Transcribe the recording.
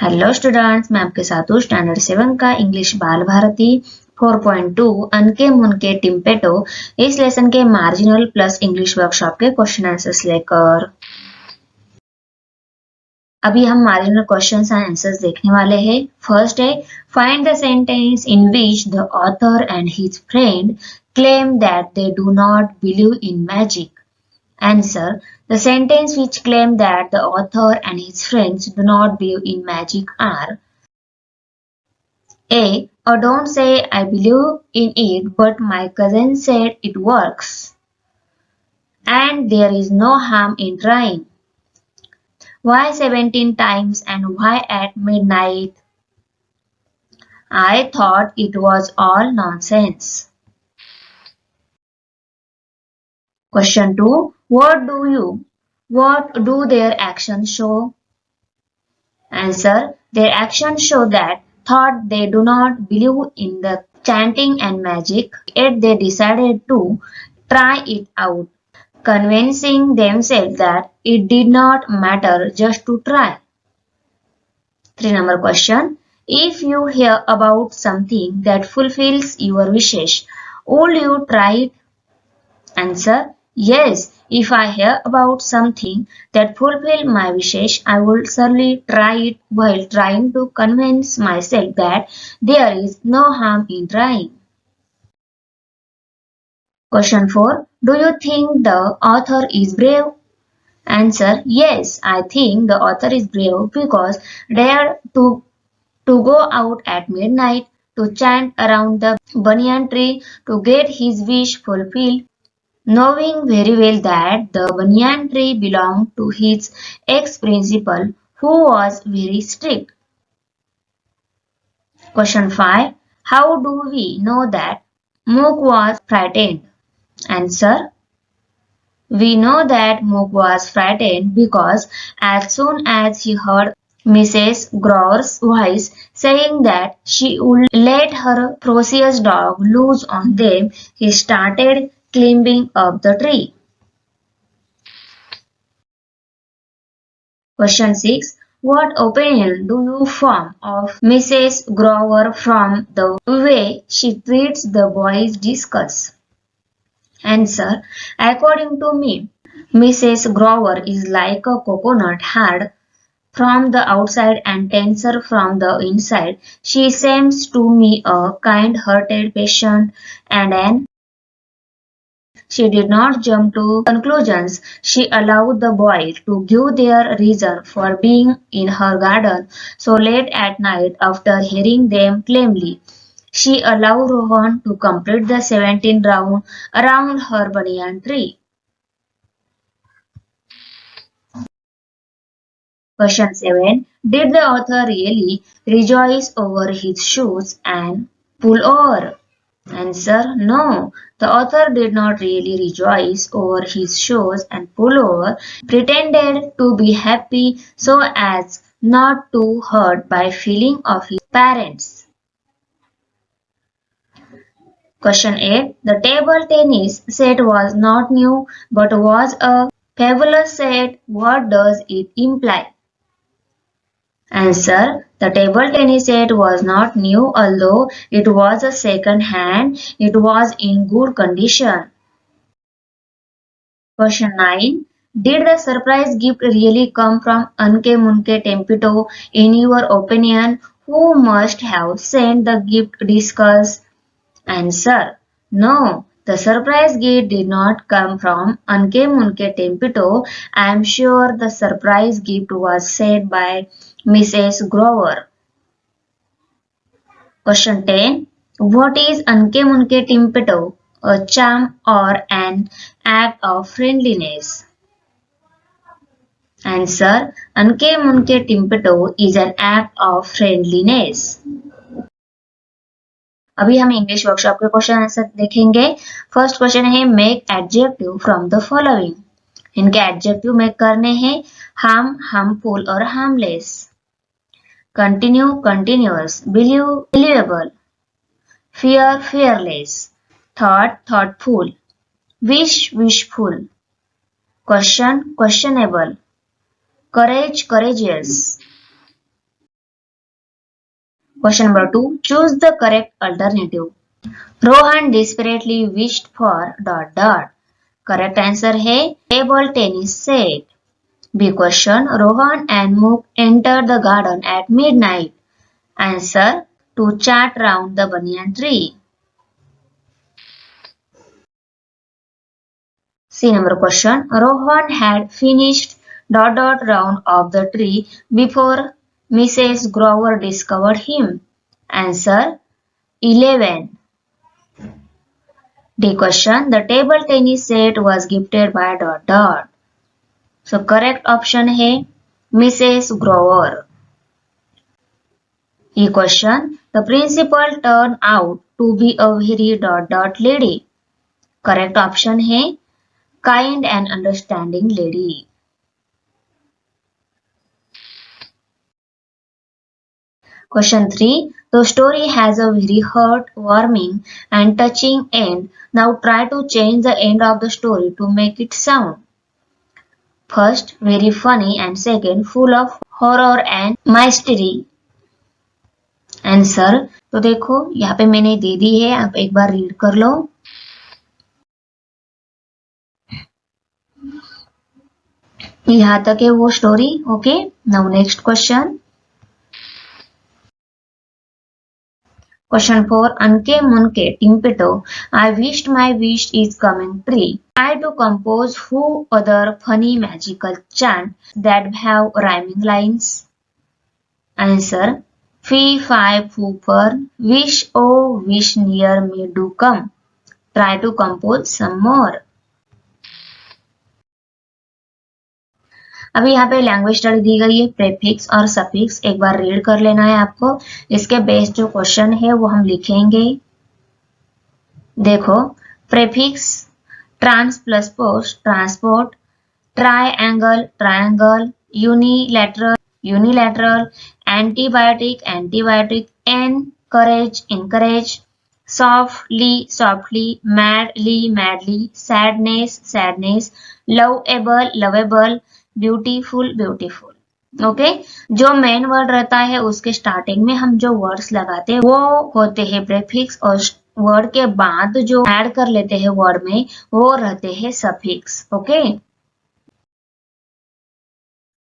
Hello students, मैं आपके साथ हूँ स्टैंडर्ड 7 का इंग्लिश बाल भारती 4.2 अनके मुनके टिम्पेटो इस लेसन के मार्जिनल प्लस इंग्लिश वर्कशॉप के क्वेश्चन आंसर्स लेकर अभी हम मार्जिनल क्वेश्चंस एंड आंसर्स देखने वाले हैं। फर्स्ट है, find the sentence in which the author and his friend claim that they do not believe in magic. Answer. The sentence which claim that the author and his friends do not believe in magic are A. Or don't say I believe in it but my cousin said it works. And there is no harm in trying. Why 17 times and why at midnight? I thought it was all nonsense. Question 2. What do their actions show? Answer. Their actions show that thought they do not believe in the chanting and magic, yet they decided to try it out, convincing themselves that it did not matter just to try. 3 number question. If you hear about something that fulfills your wishes, would you try it? Answer. Yes, if I hear about something that fulfills my wishes, I will certainly try it while trying to convince myself that there is no harm in trying. Question 4. Do you think the author is brave? Answer. Yes, I think the author is brave because dare to go out at midnight to chant around the banyan tree to get his wish fulfilled, knowing very well that the banyan tree belonged to his ex-principal who was very strict. Question 5. How do we know that Mook was frightened? Answer. We know that Mook was frightened because as soon as he heard Mrs. Grover's voice saying that she would let her precious dog loose on them, he started climbing up the tree. Question 6. What opinion do you form of Mrs. Grover from the way she treats the boys' discuss? Answer. According to me, Mrs. Grover is like a coconut hard from the outside and tenser from the inside. She seems to me a kind-hearted patient and an She did not jump to conclusions. She allowed the boys to give their reason for being in her garden so late at night after hearing them calmly. She allowed Rohan to complete the 17 round around her banyan tree. Question 7. Did the author really rejoice over his shoes and pullover? Answer. No, the author did not really rejoice over his shoes and pullover, pretended to be happy so as not to hurt by feeling of his parents. Question 8. The table tennis set was not new but was a fabulous set. What does it imply? Answer. The table tennis set was not new although it was a second hand. It was in good condition. Question 9. Did the surprise gift really come from Unke Munke Timpetoo? In your opinion, who must have sent the gift discuss? Answer. No. The surprise gift did not come from Unke Munke Timpetoo. I am sure the surprise gift was sent by Mrs. Grover. Question 10. What is Unke Munke Timpetoo? A charm or an act of friendliness? Answer. Unke Munke Timpetoo is an act of friendliness. अभी हम English workshop के question answer देखेंगे। First question है make adjective from the following. इनके adjective make करने हैं harm, harmful और harmless. Continue, continuous. Believe, believable. fear, fearless. Thought, thoughtful. Wish, wishful. Question, questionable. Courage, courageous. Question number 2. Choose the correct alternative. Rohan desperately wished for ... Correct answer है table tennis set. B question. Rohan and Munke entered the garden at midnight. Answer. To chat round the banyan tree. C number question. Rohan had finished ... round of the tree before Mrs. Grover discovered him. Answer. 11. D question. The table tennis set was gifted by ... So correct option है Mrs. Grover. E question. The principal turned out to be a very ... lady. Correct option है kind and understanding lady. Question 3. The story has a very heartwarming and touching end. Now try to change the end of the story to make it sound. First, very funny, and second, full of horror and mystery. Answer तो देखो यहाँ पे मैंने दे दी है, आप एक बार read कर लो. यहाँ तक है वो story. Okay, now next question. Question 4. Unke, Munke, Timpetoo, I wished my wish is coming tree. Try to compose who other funny magical chant that have rhyming lines. Answer. Fee, fi, foo, fur, wish, oh, wish near me do come. Try to compose some more. अभी यहाँ पे language study दी गई है, prefix और suffix एक बार read कर लेना है आपको. इसके बेस्ड जो क्वेश्चन है वो हम लिखेंगे. देखो, prefix trans plus post transport, triangle triangle, unilateral unilateral, antibiotic antibiotic, encourage encourage, softly softly, madly madly, sadness sadness, lovable lovable, beautiful beautiful. Okay, जो मेन वर्ड रहता है उसके स्टार्टिंग में हम जो वर्ड्स लगाते हैं वो होते हैं प्रेफिक्स, और वर्ड के बाद जो ऐड कर लेते हैं वर्ड में वो रहते हैं सफिक्स. ओके,